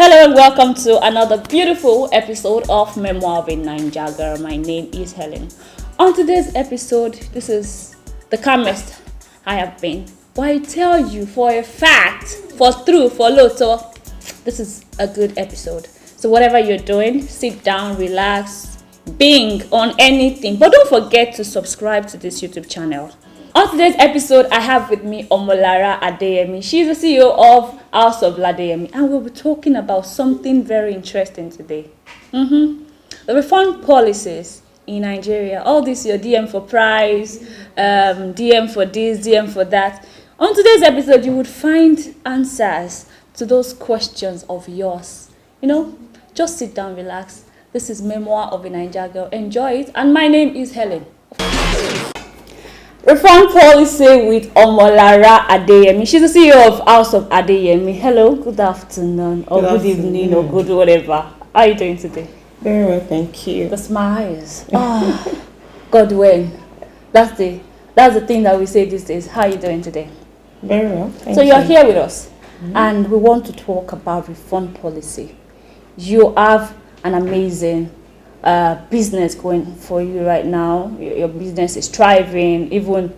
Hello and welcome to another beautiful episode of Memoir of a Naija Girl. My name is Helen. On today's episode, this is the calmest I have been. But I tell you for a fact, for Loto, this is a good episode. So whatever you're doing, sit down, relax, bing on anything. But don't forget to subscribe to this YouTube channel. On today's episode, I have with me Omolara Adeyemi. She's the CEO of House of Ladeyemi, and we'll be talking about something very interesting today. The refund policies in Nigeria. All this your DM for price, DM for this, DM for that. On today's episode, you would find answers to those questions of yours. Just sit down, relax. This is Memoir of a Naija Girl. Enjoy it, and my name is Helen. Refund policy with Omolara Adeyemi. She's the CEO of House of Adeyemi. Hello, good afternoon, or good evening, or good whatever. How are you doing today? Very well, thank you. The smiles. God willing. That's the thing that we say these days. How are you doing today? Very well, thank you. So you're here with us, and we want to talk about refund policy. You have an amazing business going for you right now. Your business is thriving. Even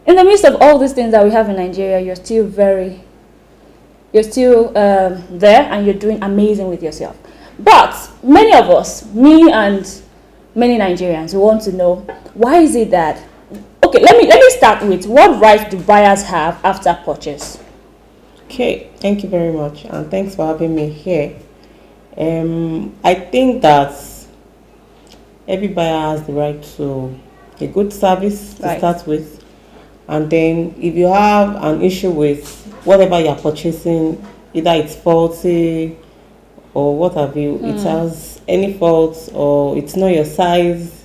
in the midst of all these things that we have in Nigeria, you're still there, and you're doing amazing with yourself. But many of us, me and many Nigerians, we want to know, why is it that, okay, let me start with, what rights do buyers have after purchase? Okay, thank you very much, and thanks for having me here. I think that every buyer has the right to a good service to start with, and then if you have an issue with whatever you're purchasing, either it's faulty or what have you, it has any faults or it's not your size.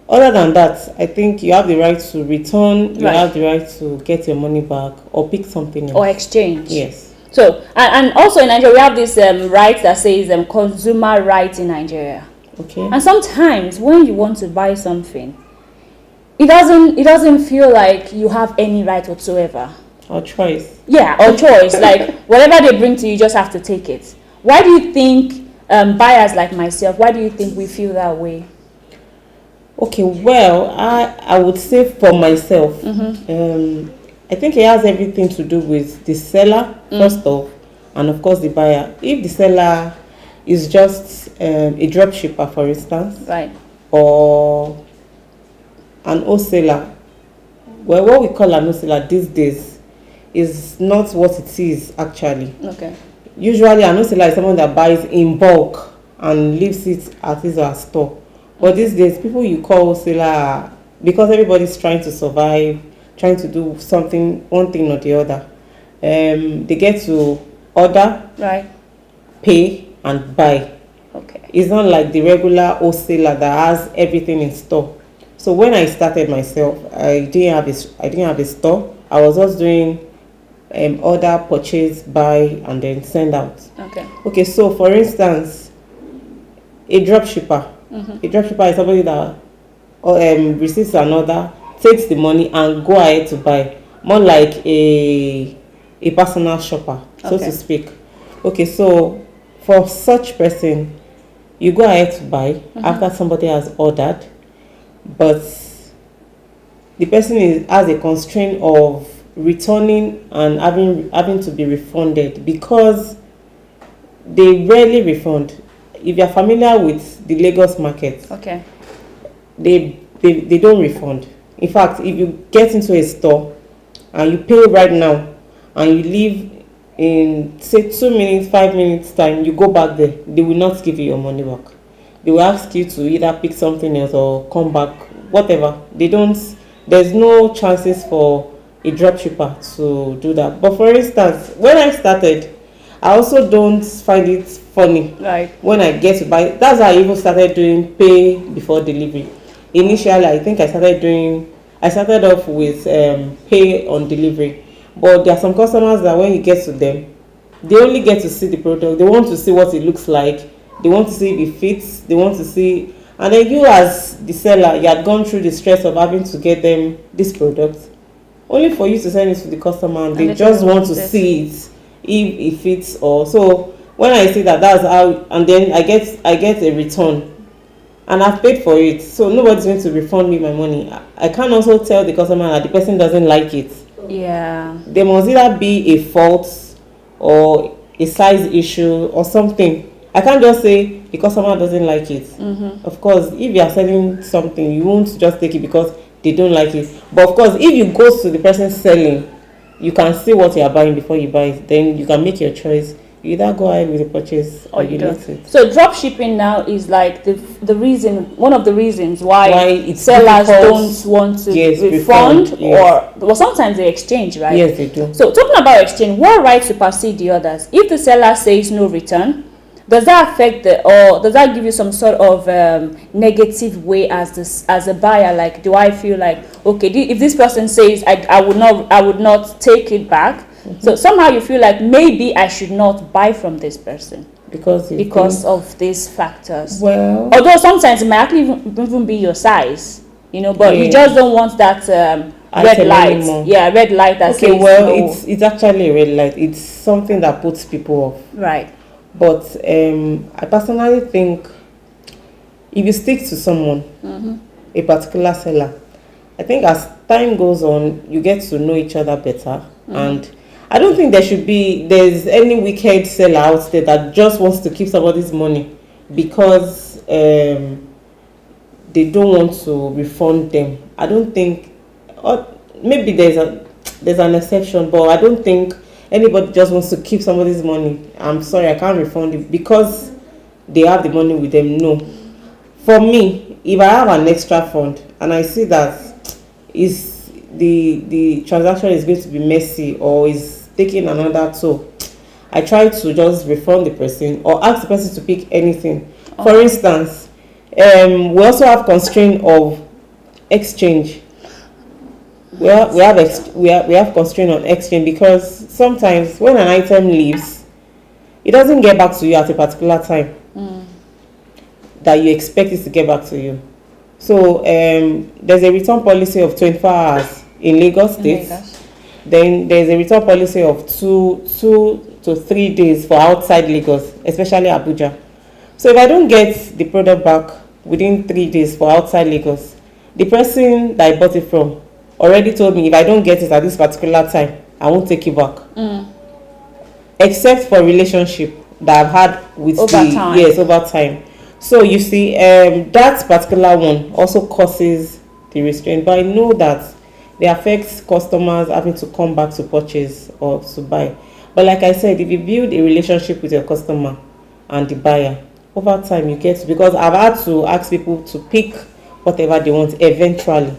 Other than that, I think you have the right to return, you have the right to get your money back or pick something else. Or exchange. Yes. So, and also in Nigeria, we have this right that says consumer rights in Nigeria. Okay. And sometimes when you want to buy something, it doesn't feel like you have any right whatsoever. Or choice. Yeah, or choice. Like whatever they bring to you, you just have to take it. Why do you think buyers like myself, why do you think we feel that way? Okay, well, I would say for myself, I think it has everything to do with the seller, first off, and of course the buyer. If the seller is just a drop shipper, for instance, or an wholesaler, well, what we call an wholesaler these days is not what it is actually. Okay. Usually an wholesaler is someone that buys in bulk and leaves it at his or her store. But these days, people you call wholesaler, because everybody's trying to survive, trying to do something, one thing or the other, they get to order, pay, and buy. Okay. It's not like the regular wholesaler that has everything in store. So when I started myself, I didn't have a store. I was just doing order, purchase, buy, and then send out. Okay. So for instance, a drop shipper. A drop shipper is somebody that receives an order, takes the money, and go ahead to buy. More like a personal shopper, so to speak. Okay, so for such person, you go ahead to buy after somebody has ordered, but the person has a constraint of returning and having to be refunded, because they rarely refund. If you're familiar with the Lagos market, they don't refund. In fact, if you get into a store and you pay right now and you leave in say 2 minutes, 5 minutes time, you go back there, they will not give you your money back. They will ask you to either pick something else or come back, whatever. There's no chances for a drop shipper to do that. But for instance, when I started, I also don't find it funny when I get to buy. That's how I even started doing pay before delivery. Initially, I think I started off with pay on delivery. But there are some customers that when you get to them, they only get to see the product. They want to see what it looks like. They want to see if it fits. They want to see. And then you as the seller, you had gone through the stress of having to get them this product, only for you to send it to the customer, and they just want to see it if it fits or so. When I see that, that's how, and then I get a return, and I've paid for it, so nobody's going to refund me my money. I can also tell the customer that the person doesn't like it. Yeah. There must either be a fault or a size issue or something. I can't just say the customer doesn't like it. Of course, if you are selling something, you won't just take it because they don't like it. But of course, if you go to the person selling, you can see what you are buying before you buy it. Then you can make your choice. You either go ahead with the purchase or you let it. So drop shipping now is like the reason, one of the reasons why it's sellers difficult. don't want to refund, refund, or well, sometimes they exchange, right? Yes, they do. So talking about exchange, what right supersede the others? If the seller says no return, does that affect or does that give you some sort of negative way as a buyer? Like, do I feel like, okay, if this person says I would not take it back, so somehow you feel like maybe I should not buy from this person because of these factors. Well, although sometimes it might actually even be your size, but you just don't want that red light anymore. red light that says no. It's actually a red light. It's something that puts people off, right? But I personally think if you stick to someone, a particular seller, I think as time goes on, you get to know each other better. And I don't think there's any wicked seller out there that just wants to keep somebody's money because they don't want to refund them. I don't think, or maybe there's an exception, but I don't think anybody just wants to keep somebody's money. I'm sorry, I can't refund it because they have the money with them. No. For me, if I have an extra fund and I see that is the transaction is going to be messy or is taking another toll, I try to just refund the person or ask the person to pick anything. For instance, we also have constraint of exchange. We have constraint on exchange because sometimes when an item leaves, it doesn't get back to you at a particular time that you expect it to get back to you. So there's a return policy of 24 hours in Lagos State. Then there's a return policy of 2 to 3 days for outside Lagos, especially Abuja. So if I don't get the product back within 3 days for outside Lagos, the person that I bought it from already told me if I don't get it at this particular time, I won't take it back. Except for relationship that I've had with over time. So you see, that particular one also causes the restraint. But I know that they affect customers having to come back to purchase or to buy. But like I said, if you build a relationship with your customer and the buyer, over time you get to, because I've had to ask people to pick whatever they want eventually.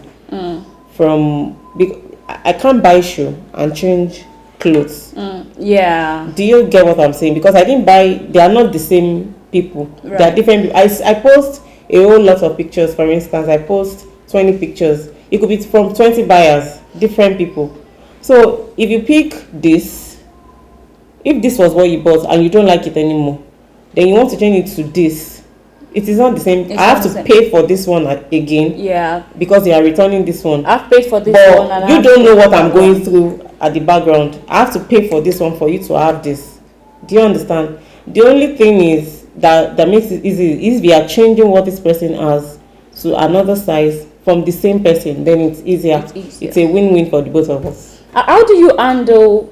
I can't buy shoe and change clothes. Do you get what I'm saying? Because I didn't buy, they are not the same people. Right. They are different people. I post a whole lot of pictures. For instance, I post 20 pictures. It could be from 20 buyers, different people. So if you pick this, if this was what you bought and you don't like it anymore, then you want to change it to this, it is not the same. I have to pay for this one again. Yeah. Because they are returning this one. I've paid for this one. And you don't know what I'm going through at the background. I have to pay for this one for you to have this. Do you understand? The only thing is that makes it easy is we are changing what this person has to another size from the same person. Then it's easier. It's a win-win for the both of us. How do you handle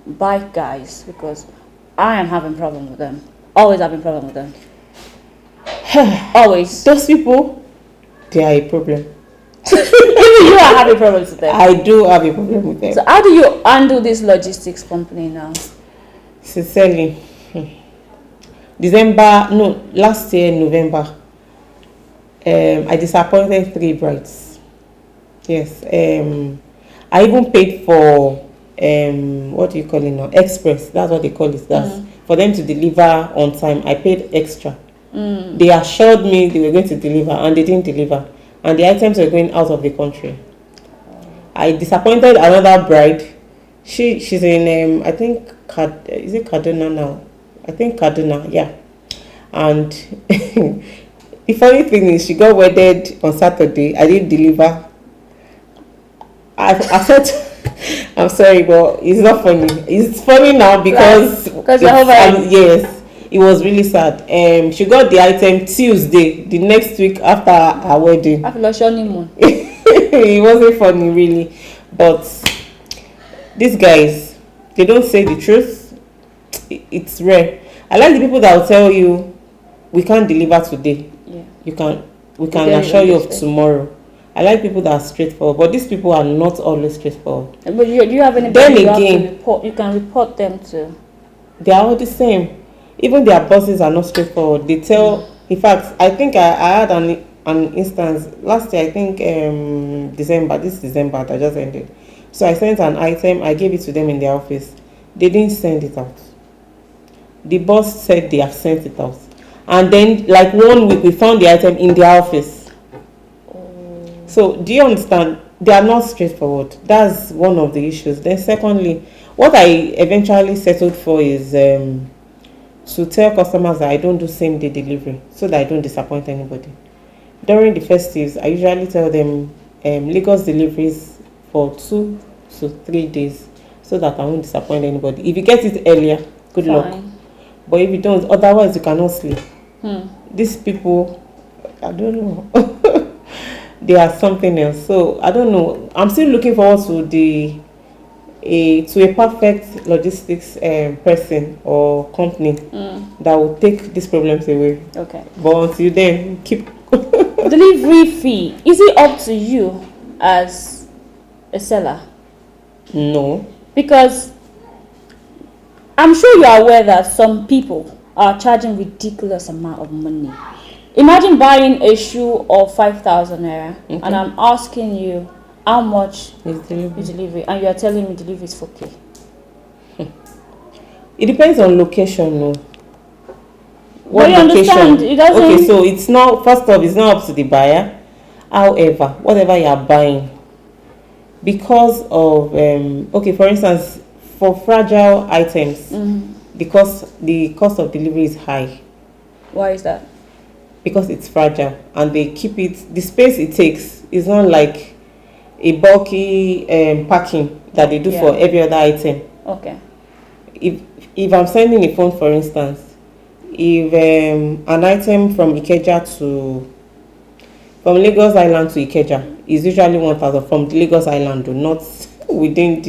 bike guys? Because I am having problem with them. Always having problem with them. Always. Those people, they are a problem. Even you are having problems with them. I do have a problem with them. So how do you handle this logistics company now? Sincerely, last year November, I disappointed 3 brides. Yes. I even paid for what do you call it now? Express. That's what they call it. That's for them to deliver on time. I paid extra. They assured me they were going to deliver and they didn't deliver, and the items were going out of the country. I disappointed another bride. She's in I think is it Kaduna now? I think Kaduna, yeah. And the funny thing is she got wedded on Saturday. I didn't deliver. I felt I'm sorry, but it's not funny. It's funny now because you're over it. yes, it was really sad. She got the item Tuesday, the next week after our wedding. After honeymoon. It wasn't funny really, but these guys, they don't say the truth. It's rare. I like the people that will tell you we can't deliver today. Yeah. We can assure you of tomorrow. I like people that are straightforward, but these people are not always straightforward. But do you have anybody Then you again, have to report? You can report them to. They are all the same. Even their bosses are not straightforward. They tell. In fact, I think I had an instance last year. I think this December that just ended. So I sent an item. I gave it to them in their office. They didn't send it out. The boss said they have sent it out, and then like 1 week we found the item in their office. So do you understand? They are not straightforward. That's one of the issues. Then secondly, what I eventually settled for is to tell customers that I don't do same day delivery so that I don't disappoint anybody. During the festives, I usually tell them Lagos deliveries for 2 to 3 days so that I won't disappoint anybody. If you get it earlier, good luck. But if you don't, otherwise you cannot sleep. These people, I don't know. They are something else. So I don't know. I'm still looking forward to a perfect logistics person or company that will take these problems away. Okay. But until then, keep. Delivery fee, is it up to you as a seller? No. Because I'm sure you are aware that some people are charging ridiculous amount of money. Imagine buying a shoe of 5,000 naira, and I'm asking you how much is delivery, and you are telling me delivery is 4K. It depends on location, no. What you understand? It doesn't. Okay, so it's not, first off, it's not up to the buyer. However, whatever you are buying, because of okay, for instance, for fragile items, the cost of delivery is high. Why is that? Because it's fragile and they keep it, the space it takes is not like a bulky packing that they do for every other item. Okay. If I'm sending a phone, for instance, if an item from Lagos Island to Ikeja is usually 1,000 from the Lagos Island, not within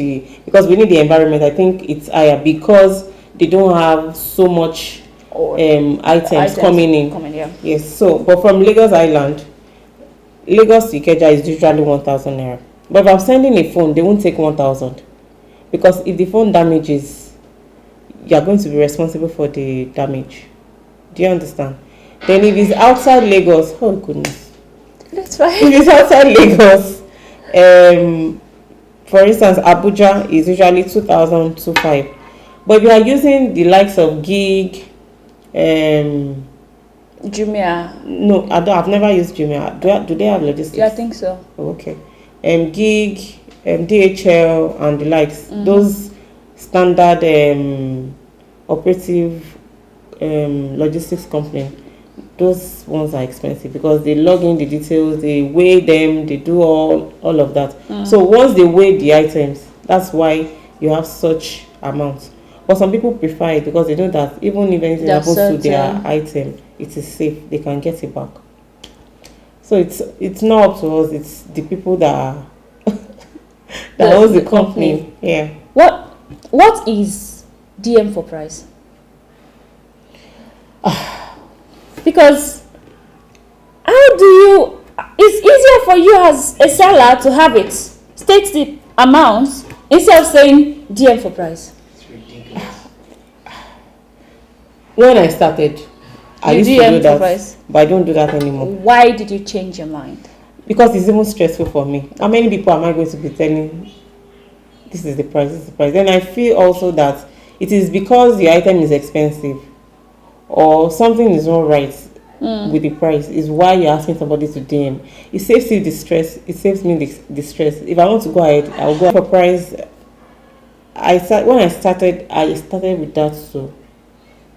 because within the environment, I think it's higher because they don't have so much items coming in. Yes, so but from Lagos Island, Lagos to Ikeja is usually 1,000 naira. But if I'm sending a phone, they won't take 1,000 because if the phone damages, you are going to be responsible for the damage. Do you understand? Then if it's outside Lagos, oh goodness, that's fine. If it's outside Lagos, for instance, Abuja is usually 2,250. But if you are using the likes of Gig, Jumia. No, I've never used Jumia. Do they have logistics? Yeah, I think so. Oh, okay. Gig, DHL, and the likes. Those standard operative logistics company. Those ones are expensive because they log in the details, they weigh them, they do all of that. So once they weigh the items, that's why you have such amounts. But some people prefer it because they know that even if anything happens to their item, it is safe. They can get it back. So it's not up to us. It's the people that owns the company. Yeah. What is DM for price? Because how do you? It's easier for you as a seller to have it state the amount instead of saying DM for price. When I started, I used to do that, price. But I don't do that anymore. Why did you change your mind? Because it's even stressful for me. How many people am I going to be telling, this is the price, this is the price? Then I feel also that it is because the item is expensive or something is not right with the price is why you're asking somebody to DM. It saves you the stress. It saves me the stress. If I want to go ahead, I'll go for price. When I started with that too.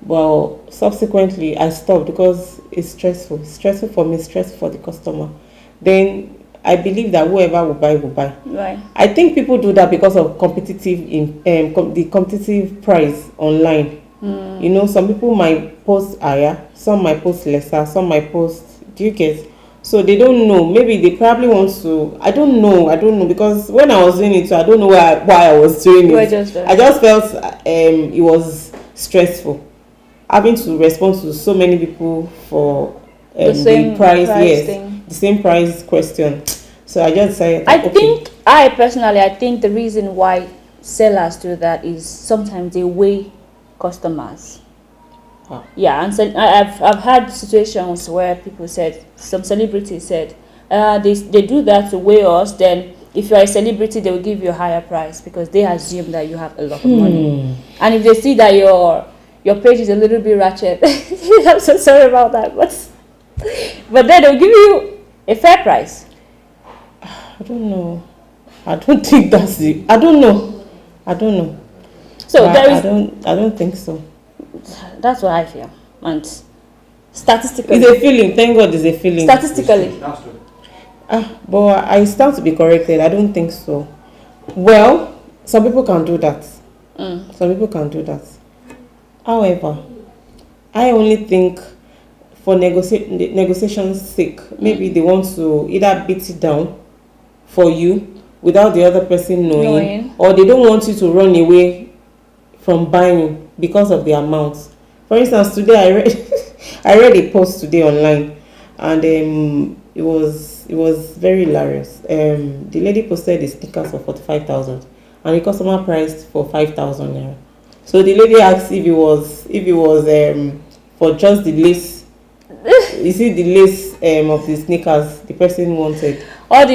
Well, subsequently I stopped because it's stressful. It's stressful for me, stressful for the customer. Then I believe that whoever will buy will buy. Right. I think people do that because of the competitive price online. You know, some people might post higher, some might post lesser, some might post. Do you get? So they don't know. Maybe they probably want to. I don't know because when I was doing it, so I don't know why I was doing it. I just felt it was stressful having to respond to so many people for the price. Yes, thing. The same price question. So I just decided. I think the reason why sellers do that is sometimes they weigh customers. Wow. Yeah, and so I've had situations where people said, some celebrities said, they do that to weigh us. Then if you're a celebrity, they will give you a higher price because they assume that you have a lot of money. And if they see that your page is a little bit ratchet, I'm so sorry about that, but then they'll give you a fair price. I don't know. I don't think that's the. I don't know. So I don't think so. That's what I feel. And statistically, it's a feeling. Thank God, it's a feeling. Statistically, but I stand to be corrected. I don't think so. Well, some people can do that. Some people can do that. However, I only think for negotiation's sake, maybe they want to either beat it down for you without the other person knowing, or they don't want you to run away from buying because of the amount. For instance, today I read a post today online, and it was very hilarious. The lady posted the sneakers for 45,000, and the customer priced for 5,000 naira. So the lady asked if it was for just the lace. You see the lace of the sneakers the person wanted, or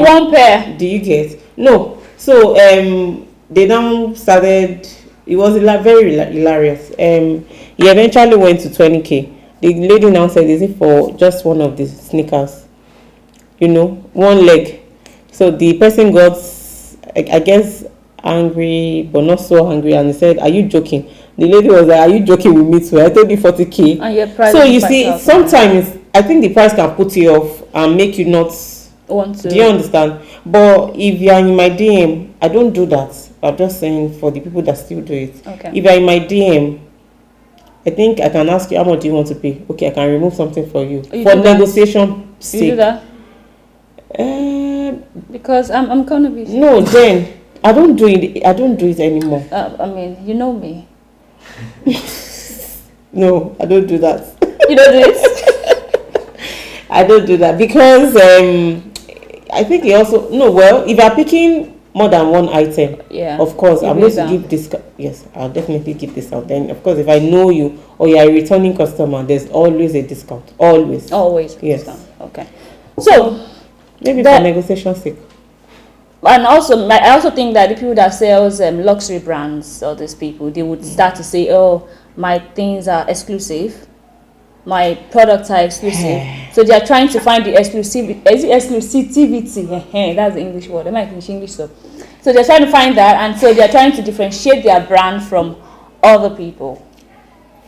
one pair. Do you get? No. So they now started. It was very hilarious. He eventually went to 20K. The lady now said, "Is it for just one of the sneakers? You know, one leg." So the person got, I guess, angry, but not so angry, and he said, "Are you joking?" The lady was like, "Are you joking with me too? I told you 40K." And your price. So you see, sometimes I think the price can put you off and make you not want to. Do you understand? But if you are in my DM, I don't do that. I'm just saying for the people that still do it. Okay. If you are in my DM, I think I can ask you, how much do you want to pay? Okay, I can remove something for you for negotiation sake. You do that? Because I'm gonna be. No, then I don't do it. I don't do it anymore. I mean, you know me. No, I don't do that. You don't do it? I don't do that because I think it also if you are picking more than one item, of course I'm going to give discount. Yes, I'll definitely give discount. Then of course if I know you or you are a returning customer, there's always a discount. Always. Yes. Discount. Okay. So maybe for negotiation sake. And also, I also think that the people that sells luxury brands, or these people, they would start to say, "Oh, my things are exclusive. My products are exclusive." So they are trying to find the exclusivity. That's the English word. I might finish English so. So they're trying to find that, and so they're trying to differentiate their brand from other people.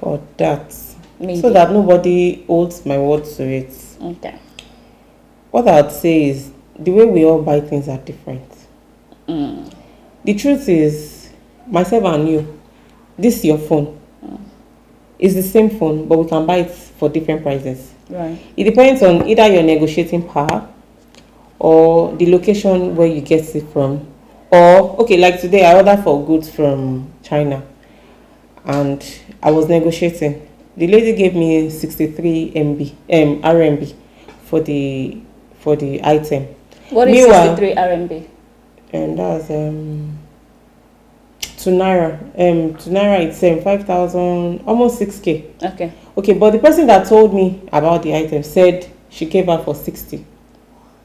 For that, so that nobody holds my word to it. Okay. What I would say is, the way we all buy things are different. The truth is, myself and you, this is your phone. It's the same phone, but we can buy it for different prices. Right. It depends on either your negotiating power or the location where you get it from. Or, okay, like today, I ordered for goods from China, and I was negotiating. The lady gave me 63 RMB for the item. What is 63 RMB? And that's to Naira. To Naira it's 5,000, almost 6K. Okay, but the person that told me about the item said she gave her for 60.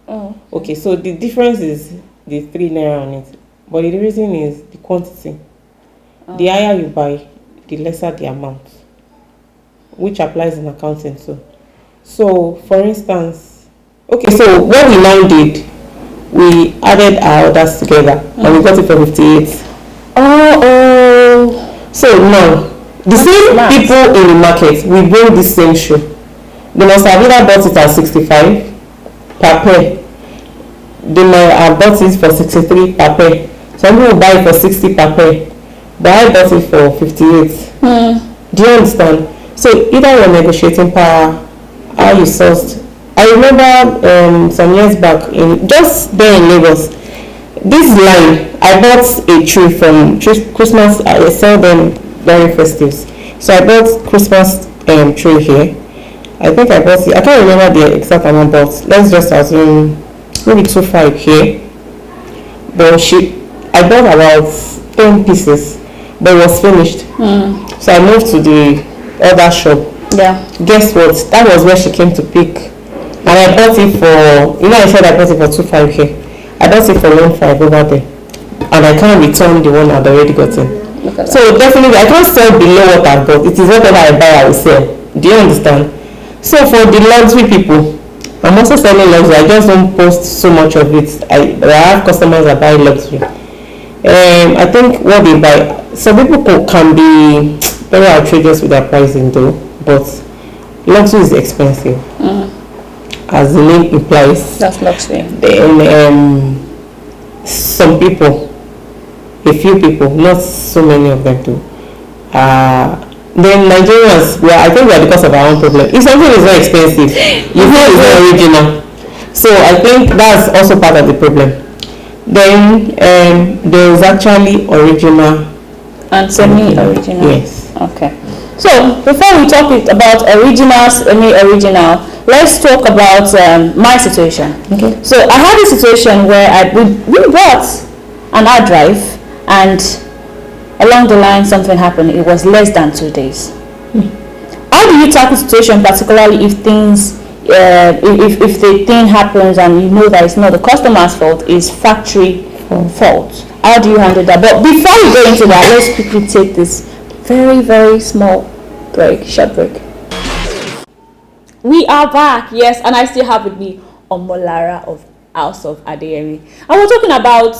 Oh. Okay, so the difference is the 3 Naira on it. But the reason is the quantity. The higher you buy, the lesser the amount, which applies in accounting too. So, for instance, okay, so what we now did, we added our orders together and we got it for 58. So now, the same people in the market, we bring the same shoe. They must have either bought it at 65 per pair. they might have bought it for 63 per pair. Some people buy it for 60 per pair, but I bought it for 58. Do you understand? So either you're negotiating power, how you sourced. I remember some years back, just there in Lagos, this line, I bought a tree from Christmas. I sell them during festives. So I bought Christmas tree here. I think I bought it. I can't remember the exact amount, but let's just assume maybe 2.5 here. But I bought about 10 pieces, but it was finished. So I moved to the other shop. Yeah. Guess what? That was where she came to pick, and I bought it for. I said I bought it for 2.5 here. I bought it for 1.5 over there, and I can't return the one I'd already gotten. So definitely, I can't sell below what I bought. It is whatever I buy, I will sell. Do you understand? So for the luxury people, I'm also selling luxury. I just don't post so much of it. I have customers that buy luxury. I think what they buy, some people can be very outrageous with their pricing though, but luxury is expensive. As the name implies. That's luxury. Then some people, a few people, not so many of them too. Then Nigerians, I think we're because of our own problem. If something is very expensive, you feel it's not original. So I think that's also part of the problem. Then there is actually original and semi-original. Yes. Okay. So before we talk about original, semi-original, let's talk about my situation. Okay. So I had a situation where we bought an hard drive, and along the line something happened. It was less than 2 days. How do you tackle situation, particularly if things if the thing happens and you know that it's not the customer's fault, it's factory fault? How do you handle that? But before we go into that, let's quickly take this very, very small short break. We are back, yes, and I still have with me Omolara of House of Adeyemi, and we're talking about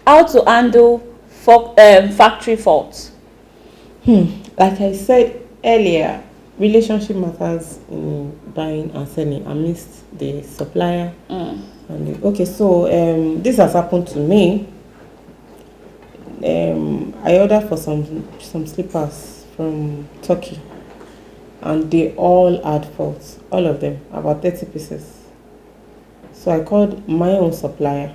how to handle factory faults. Like I said earlier, relationship matters in buying and selling amidst the supplier. So this has happened to me. I ordered for some slippers from Turkey, and they all had faults, all of them, about 30 pieces. So I called my own supplier.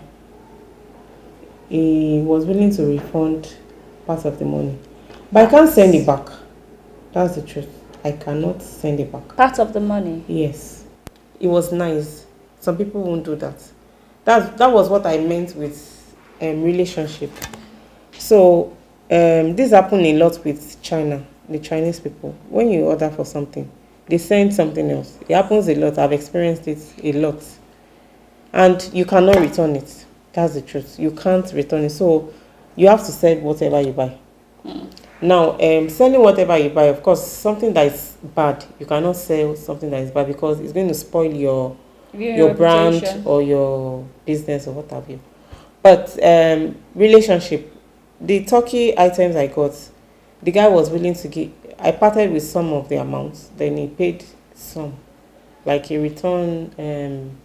He was willing to refund part of the money, but I can't send it back. That's the truth. I cannot send it back. Part of the money? Yes. It was nice. Some people won't do that. That was what I meant with relationship. So this happened a lot with China, the Chinese people. When you order for something, they send something else. It happens a lot. I've experienced it a lot. And you cannot return it. That's the truth. You can't return it. So you have to sell whatever you buy. Now, selling whatever you buy, of course, something that is bad, you cannot sell something that is bad because it's going to spoil your brand or your business or what have you. But relationship, the Turkey items I got, the guy was willing to give. I parted with some of the amounts, then he paid some, like a return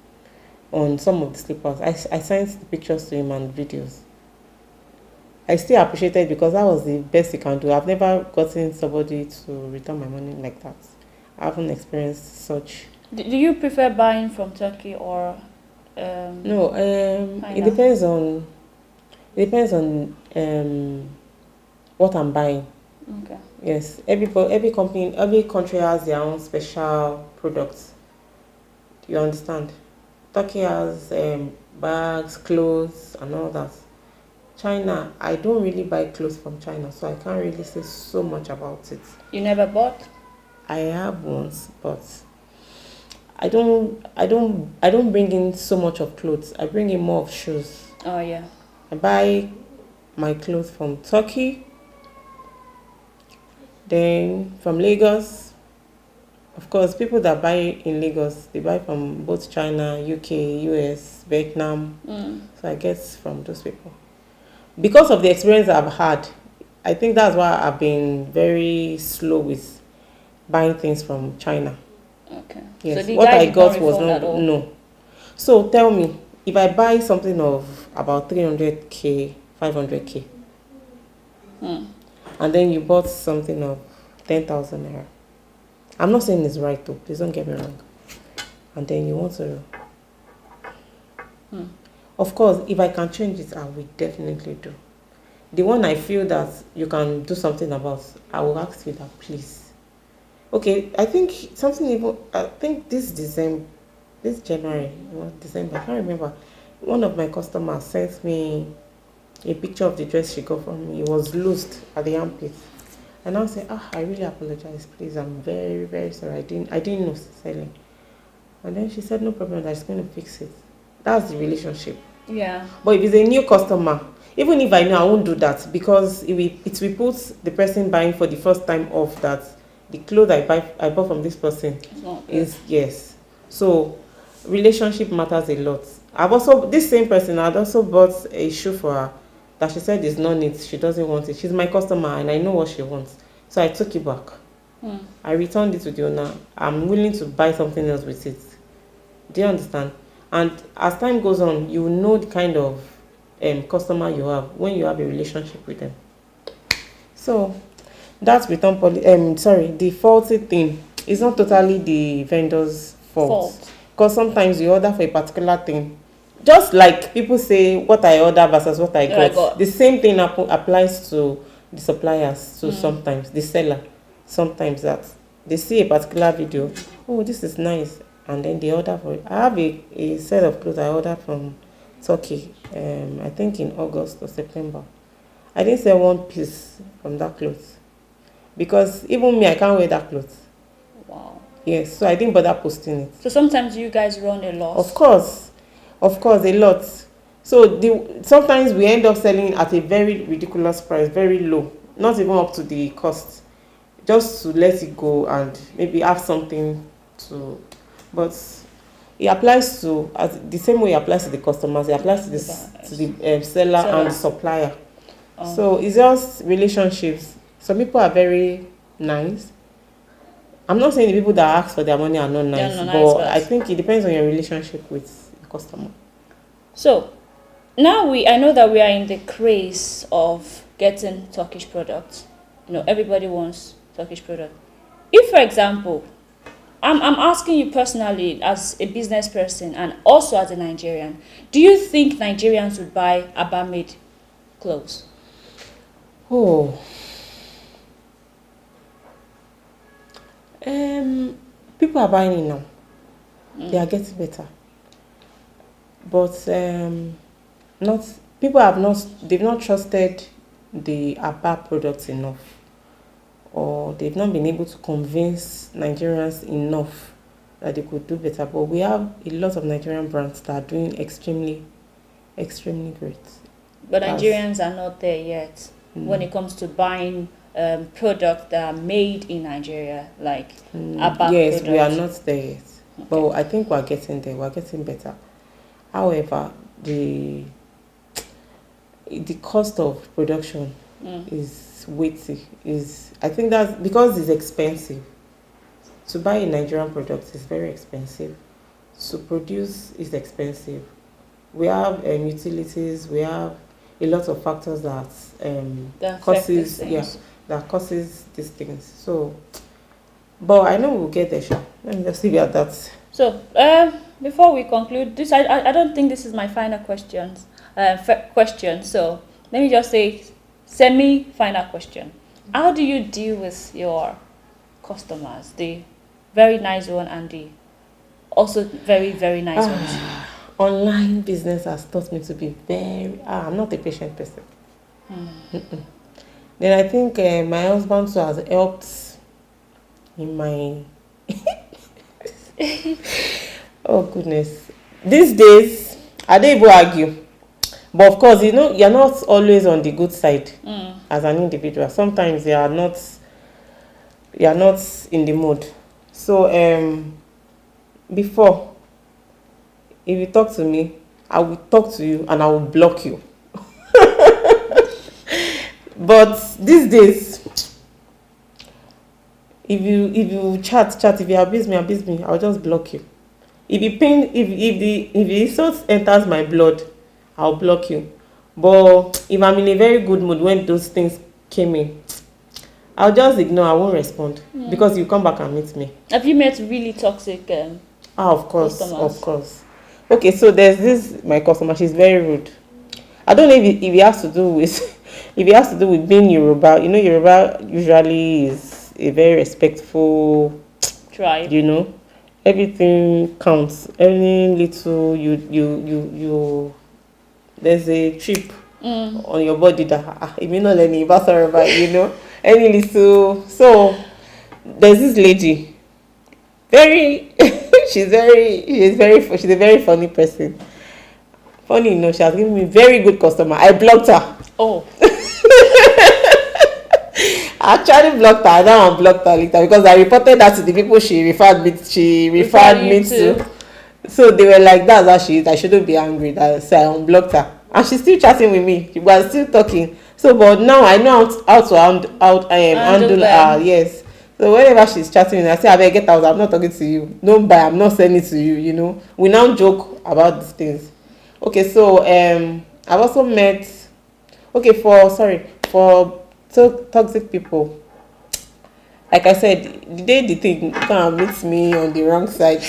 on some of the slippers. I sent the pictures to him and videos. I still appreciate it because that was the best you can do. I've never gotten somebody to return my money like that. I haven't experienced such. Do you prefer buying from Turkey or? No, it depends on. It depends on what I'm buying. Okay. Yes, every company, every country has their own special products. Do you understand? Turkey has bags, clothes, and all that. China, I don't really buy clothes from China, so I can't really say so much about it. You never bought? I have once, but I don't bring in so much of clothes. I bring in more of shoes. Oh yeah. I buy my clothes from Turkey, then from Lagos. Of course, people that buy in Lagos, they buy from both China, UK, US, Vietnam. So I get from those people. Because of the experience I've had, I think that's why I've been very slow with buying things from China. Okay. Yes. So What I got was no. So tell me, if I buy something of about 300k, 500k, and then you bought something of 10,000 naira. I'm not saying it's right though, please don't get me wrong. And then you want to, of course, if I can change it, I will definitely do. The one I feel that you can do something about, I will ask you that, please. Okay, I think something even, I think this January, December, I can't remember. One of my customers sent me a picture of the dress she got from me. It was loosed at the armpit. And I said, I really apologize, please. I'm very, very sorry. I didn't know selling. And then she said, no problem, that she's going to fix it. That's the relationship. Yeah. But if it's a new customer, even if I know, I won't do that, because it will put the person buying for the first time off that the clothes I bought from this person is, yes. So relationship matters a lot. This same person, I'd also bought a shoe for her that she said is not it, she doesn't want it. She's my customer and I know what she wants. So I took it back. I returned it to the owner. I'm willing to buy something else with it. Do you understand? And as time goes on, you will know the kind of customer you have when you have a relationship with them. So that's return the faulty thing. It's not totally the vendor's fault. Because sometimes you order for a particular thing. Just like people say what I order versus what I got. The same thing applies to the suppliers. So sometimes the seller, sometimes that they see a particular video, oh, this is nice, and then they order for it. I have a set of clothes I ordered from Turkey, I think in August or September. I didn't sell one piece from that clothes because even me, I can't wear that clothes. Wow. Yes, so I didn't bother posting it. So sometimes you guys run a loss. Of course, a lot. So sometimes we end up selling at a very ridiculous price, very low, not even up to the cost, just to let it go and maybe have something to. But it applies to, as the same way it applies to the customers, it applies to the seller and the supplier. So it's just relationships. Some people are very nice. I'm not saying the people that ask for their money are not nice, but I think it depends on your relationship with the customer. So now I know that we are in the craze of getting Turkish products. Everybody wants Turkish product. If, for example, I'm asking you personally as a business person and also as a Nigerian, do you think Nigerians would buy Aba-made clothes? People are buying it now. They are getting better. But they've not trusted the Aba products enough, or they've not been able to convince Nigerians enough that they could do better. But we have a lot of Nigerian brands that are doing extremely, extremely great. But Nigerians are not there yet when it comes to buying products that are made in Nigeria, like Aba yes, products. we are not there yet. Okay. But I think we're getting there. We're getting better. However, the cost of production is weighty. I think that's because it's expensive. To buy a Nigerian product is very expensive. To produce is expensive. We have utilities. We have a lot of factors that causes these things. So, but I know we'll get there. Sure. Let me just leave it at that. So, before we conclude this, I don't think this is my final question. So let me just say, semi-final question. How do you deal with your customers, the very nice one and the also very, very nice ones? Online business has taught me to be I'm not a patient person. Then I think my husband too has helped in my oh goodness, these days I don't even argue, but of course you're not always on the good side as an individual. Sometimes you are not in the mood. So before, if you talk to me, I will talk to you and I will block you. But these days, if you chat, if you abuse me, I'll just block you. If the pain, if the insult enters my blood, I'll block you. But if I'm in a very good mood when those things came in, I'll just ignore. I won't respond because you come back and meet me. Have you met really toxic Of course, customers? of course. Okay, so there's this my customer. She's very rude. I don't know if it has to do with if it has to do with being Yoruba. You know, Yoruba usually is a very respectful Tribe. you know, everything counts. Any little you there's a chip on your body that it may not let me pass over, you know, any little. So there's this lady, very she's a very funny person. Funny enough, she has given me very good customer. I blocked her. Oh. I actually blocked her. I now unblocked her later because I reported that to the people she referred me to. So they were like, that's how she is. I shouldn't be angry. So I unblocked her. And she's still chatting with me. We are still talking. So but now I know how to handle her. Yes. So whenever she's chatting with me, I say, I better get out. I'm not talking to you. Don't buy. I'm not sending to you, you know. We now joke about these things. Okay, so I've also met for toxic people. Like I said, the day the thing kind of meets me on the wrong side.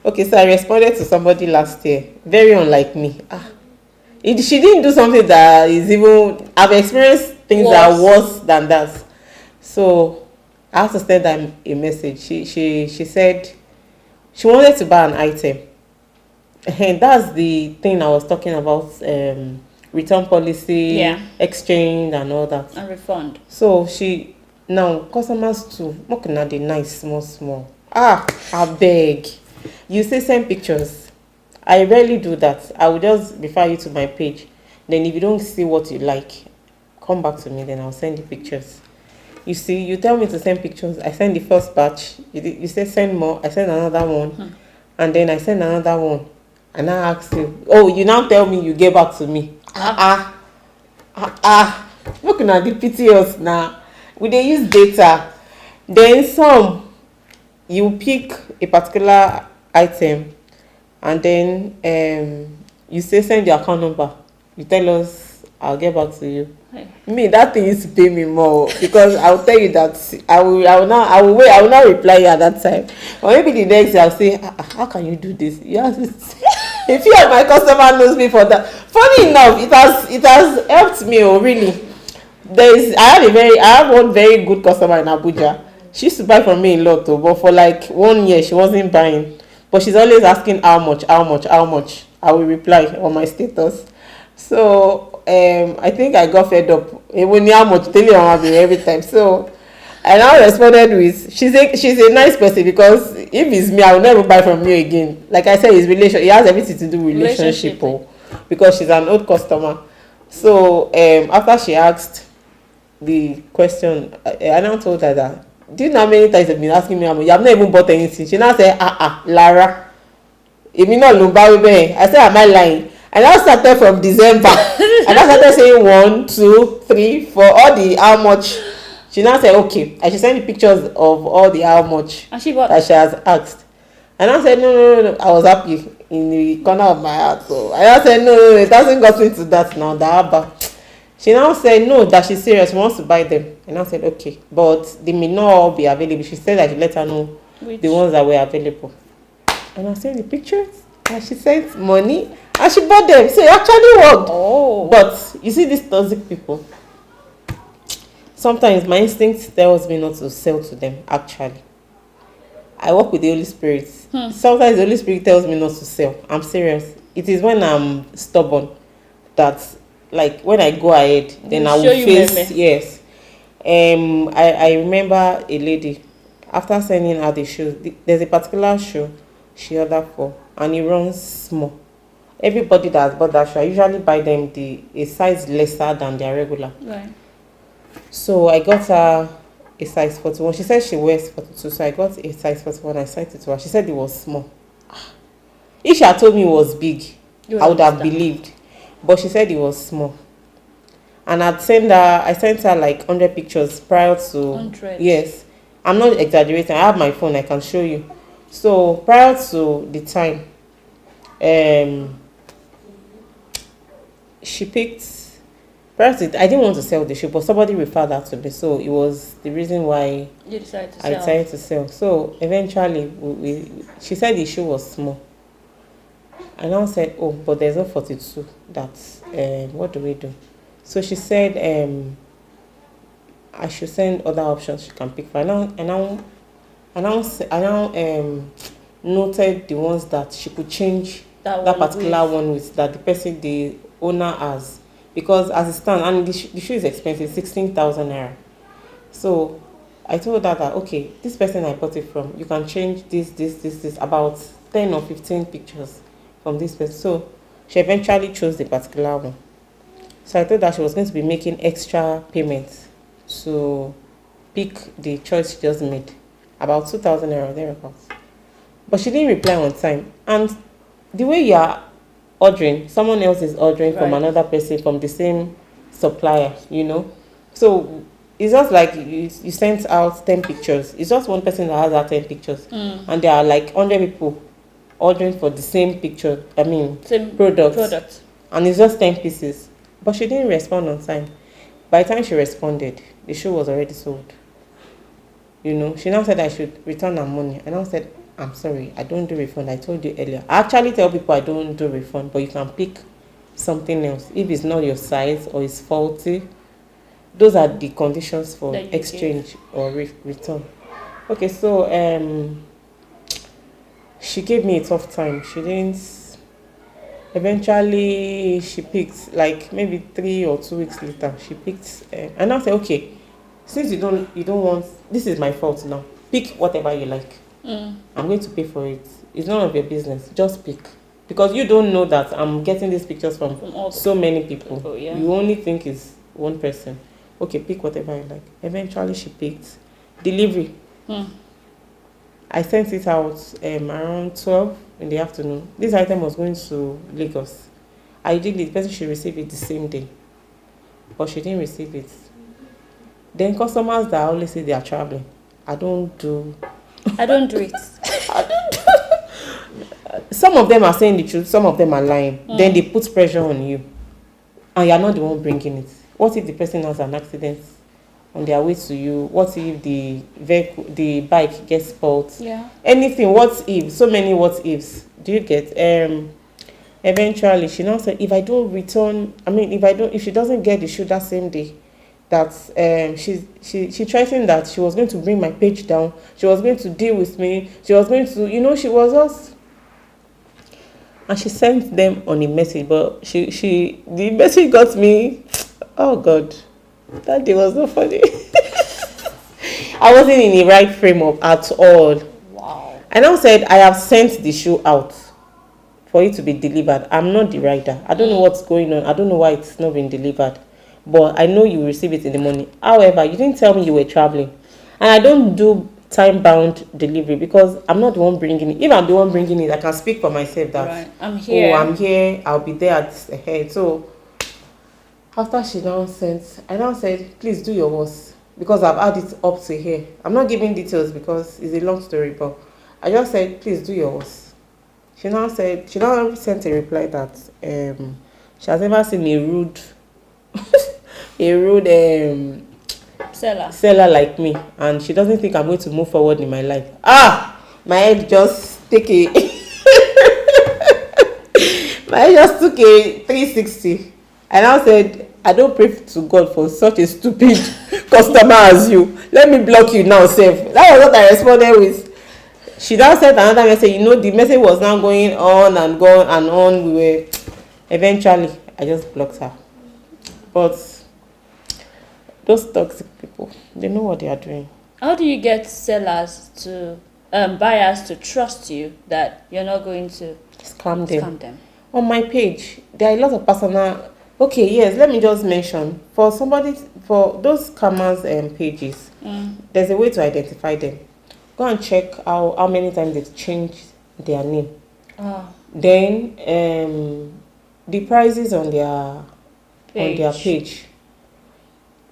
Okay, so I responded to somebody last year, very unlike me. She didn't do something that is even. I've experienced things that are worse than that. So I have to send them a message. She said she wanted to buy an item. And that's the thing I was talking about, return policy, exchange and all that. And refund. So now customers too, looking at the nice small. I beg. You say send pictures. I rarely do that. I will just refer you to my page. Then if you don't see what you like, come back to me, then I'll send you pictures. You see, you tell me to send pictures. I send the first batch. You say send more. I send another one. And then I send another one. And I ask you, you now tell me you get back to me. Looking at the PTOs now. We dey use data. Then some, you pick a particular item and then you say send your account number. You tell us, I'll get back to you. Me, that thing used to pay me more because I will tell you that I will wait, I will not reply you at that time. Or maybe the next day I'll say, how can you do this? You have to a few of my customer knows me for that. Funny enough, it has helped me. Really, I have one very good customer in Abuja. She used to buy from me a lot, but for like 1 year she wasn't buying. But she's always asking how much. I will reply on my status. So I think I got fed up. Even how much tell you every time. So I now responded with she's a nice person because if it's me, I will never buy from you again. Like I said, it has everything to do with relationship. Because she's an old customer. So after she asked the question, I now told her that, do you know how many times you've been asking me how much? You have not even bought anything. She now said, Lara, I said, am I lying? And I started from December. And I started saying 1, 2, 3, 4, all the how much. She now said, okay. I should send the pictures of all the how much that she has asked. And I said, no. I was happy in the corner of my heart. So I said, no, it hasn't got into that now. She now said, no, that she's serious. She wants to buy them. And I said, okay. But they may not all be available. She said I should let her know the ones that were available. And I sent the pictures. And she sent money. And she bought them. So it actually worked. Oh. But you see these toxic people. Sometimes my instinct tells me not to sell to them, actually. I work with the Holy Spirit. Sometimes the Holy Spirit tells me not to sell. I'm serious. It is when I'm stubborn that, like, when I go ahead, then I will face. Yes. I remember a lady, after sending her the shoes, there's a particular shoe she ordered for, and it runs small. Everybody that has bought that shoe, I usually buy them a size lesser than their regular. Right. So I got her a size 41. She said she wears 42, so I got a size 41. I sent it to her. She said it was small. If she had told me it was big, I would have believed. But she said it was small. And I sent her like 100 pictures prior to. 100. Yes. I'm not exaggerating. I have my phone. I can show you. So prior to the time, um, she picked. Prior to it, I didn't want to sell the shoe, but somebody referred that to me, so it was the reason why You decided to I sell. decided to sell. So eventually, she said the shoe was small. I now said, oh, but there's no 42. That what do we do? So she said, I should send other options she can pick for. I now noted the ones that she could change that particular one with that the person, the owner has, because as it stands, and the shoe is expensive, 16,000 naira. So I told her that, okay, this person I bought it from, you can change this about 10 or 15 pictures from this person. So she eventually chose the particular one. So I thought that she was going to be making extra payments to pick the choice she just made, about 2,000 naira thereabouts. But she didn't reply on time. And the way you are ordering, someone else is ordering from another person from the same supplier. So it's just like you sent out 10 pictures. It's just one person that has that 10 pictures. And there are like 100 people ordering for the same picture, same product. And it's just 10 pieces. But she didn't respond on time. By the time she responded, the shoe was already sold. She now said I should return her money. And I said, I'm sorry, I don't do refund. I told you earlier. I actually tell people I don't do refund, but you can pick something else. If it's not your size or it's faulty, those are the conditions for exchange or return. Okay, so she gave me a tough time. She didn't. Eventually, she picked, like maybe 3 or 2 weeks later. She picked, and I said, okay, since you don't want, this is my fault now. Pick whatever you like. I'm going to pay for it. It's none of your business. Just pick, because you don't know that I'm getting these pictures from so many people. Yeah. You only think it's one person. Okay, pick whatever you like. Eventually, she picked delivery. I sent it out around 12 in the afternoon. This item was going to Lagos. Ideally, the person should receive it the same day, but she didn't receive it. Then customers that always say they are traveling, I don't do it. Some of them are saying the truth, some of them are lying. Then they put pressure on you, and you're not the one bringing it. What if the person has an accident on their way to you? What if the bike gets spoiled? Yeah. Anything. What if? So many what ifs. Do you get? Eventually, she now said, if she doesn't get the shoe that same day, that she threatened that she was going to bring my page down. She was going to deal with me. She was going to, she was just. And she sent them on a message, but the message got me. Oh God, that day was not funny. I wasn't in the right frame of at all. Wow. I now said, I have sent the shoe out for it to be delivered. I'm not the rider. I don't know what's going on. I don't know why it's not been delivered, but I know you will receive it in the morning. However, you didn't tell me you were traveling, and I don't do time-bound delivery because I'm not the one bringing it. If I'm the one bringing it, I can speak for myself that I'm here. Oh, I'm here. I'll be there at the head. So after she now sent, I now said, please do your worst, because I've had it up to here. I'm not giving details because it's a long story, but I just said, please do your worst. She now sent a reply that she has never seen a rude seller like me, and she doesn't think I'm going to move forward in my life. My head just took a 360. And I said, I don't pray to God for such a stupid customer as you. Let me block you now, safe. That was what I responded with. She now sent another message. The message was now going on and going and on. Eventually, I just blocked her. But those toxic people, they know what they are doing. How do you get buyers to trust you that you're not going to scam them? On my page, there are a lot of personal. Okay, yes, let me just mention for those scammers pages, there's a way to identify them. Go and check how many times they've changed their name. Then the prices on their page.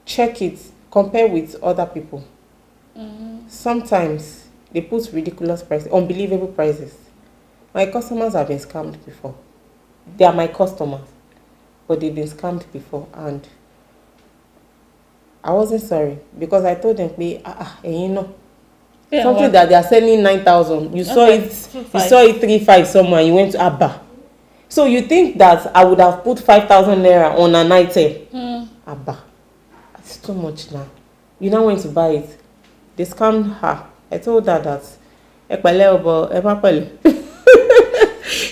Check it, compare with other people. Sometimes they put ridiculous prices, unbelievable prices. My customers have been scammed before. They are my customers, but they've been scammed before, and I wasn't sorry because I told them, you know, something that they are selling 9,000. You saw it, you saw it 3,500 somewhere. You went to Abba. So you think that I would have put 5,000 naira on an item? Abba, it's too much now. You now went to buy it. They scammed her. I told her that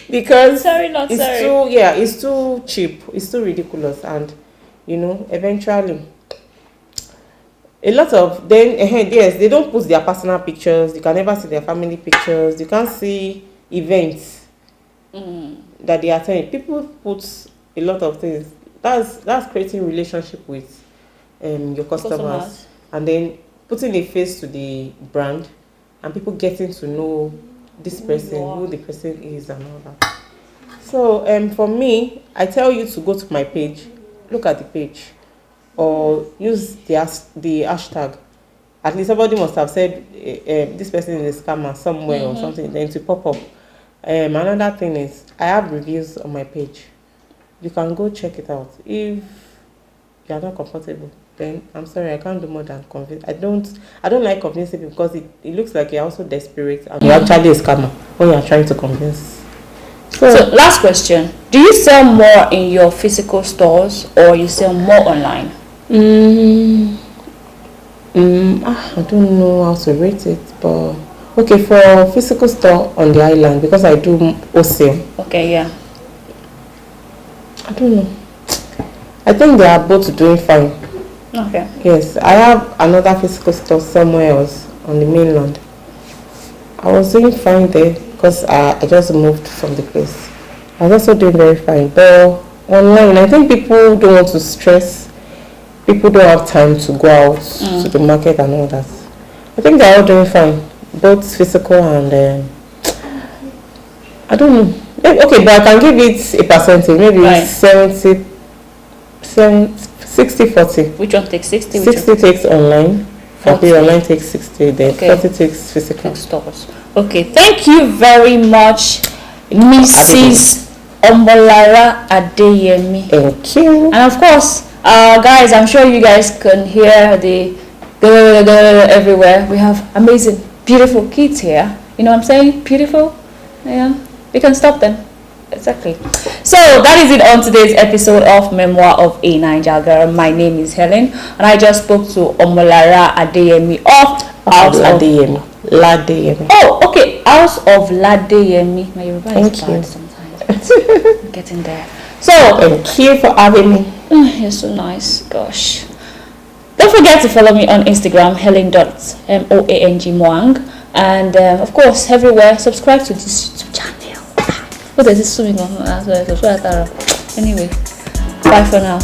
because it's too cheap, it's too ridiculous, and you know, eventually a lot of then yes, they don't put their personal pictures. You can never see their family pictures. You can't see events that they attend. People put a lot of things. That's creating relationship with your customers, and then putting a face to the brand, and people getting to know this person, who the person is, and all that. So for me, I tell you to go to my page, look at the page, or use the hashtag. At least somebody must have said this person is a scammer somewhere or something, then to pop up. Another thing is I have reviews on my page. You can go check it out. If you are not comfortable, then I'm sorry, I can't do more than convince. I don't like convincing people because it looks like you're also desperate and you're actually a scammer when you're trying to convince. So last question. Do you sell more in your physical stores or you sell more online? I don't know how to rate it, but okay, for physical store on the island, because I do wholesale. Okay, yeah. I don't know. I think they are both doing fine. Okay. Yes, I have another physical store somewhere else on the mainland. I was doing fine there because I just moved from the place. I was also doing very fine. But online, I think people don't want to stress. People don't have time to go out to the market and all that. I think they're all doing fine, both physical and I don't know. Okay, but I can give it a percentage, maybe 60-40. Which one takes 60? 60 takes online. 40 online takes 60. Then 40 takes physical. Stores. Okay, thank you very much, Mrs. Omolara Adeyemi. Thank you. And of course, guys, I'm sure you guys can hear the everywhere. We have amazing, beautiful kids here. You know what I'm saying? Beautiful. Yeah. We can stop them. Exactly. So that is it on today's episode of Memoir of a Naija Girl. My name is Helen, and I just spoke to Omolara Adeyemi of Ladeyemi. Oh, okay. House of Ladeyemi. My Yoruba is bad sometimes. I'm getting there. So thank you for having me. You're so nice. Gosh. Don't forget to follow me on Instagram, helen.moang. And of course, everywhere, subscribe to this YouTube channel. What is this swimming on? Anyway, bye for now.